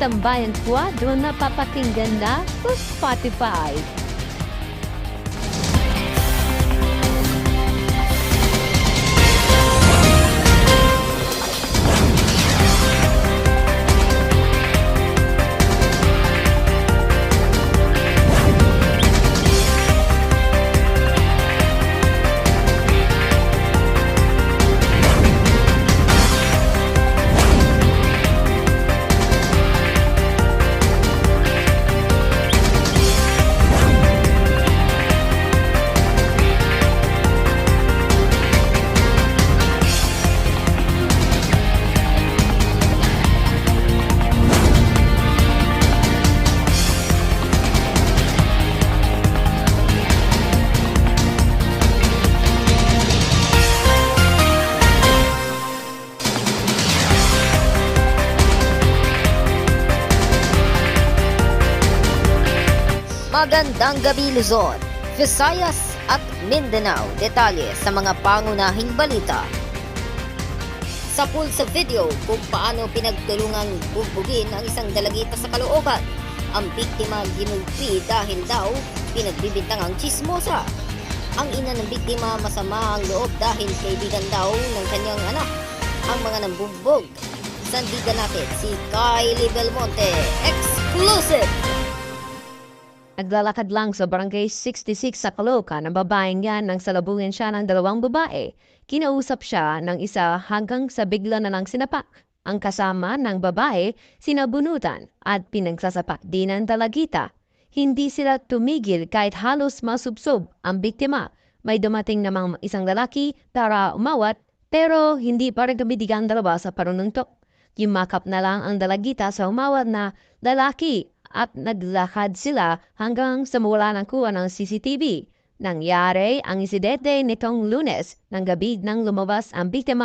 Tambayan Quadro na papakinggan na sa Spotify. Magandang gabi Luzon, Visayas at Mindanao. Detalye sa mga pangunahing balita. Sa pool sa video kung paano pinagtulungang bugbugin ang isang dalagita sa Caloocan. Ang biktima ginulpi dahil daw pinagbibintangang chismosa. Ang ina ng biktima masama ang loob dahil kaibigan daw ng kanyang anak. Ang mga nambugbog. Sandigan natin si Kylie Belmonte. Exclusive! Naglalakad lang sa Barangay 66 sa Caloocan ang babaeng yan nang salubungin siya ng dalawang babae. Kinausap siya ng isa hanggang sa bigla na lang sinapak. Ang kasama ng babae, sinabunutan at pinagsasapak din ng dalagita. Hindi sila tumigil kahit halos masubsob ang biktima. May dumating namang isang lalaki para umawat pero hindi pa rin kamidigan dalawa sa panununtok. Yumakap na lang ang dalagita sa umawat na lalaki at naglakad sila hanggang sa mawala ng kuha ng CCTV. Nangyari ang insidente nitong Lunes ng gabi nang lumabas ang biktima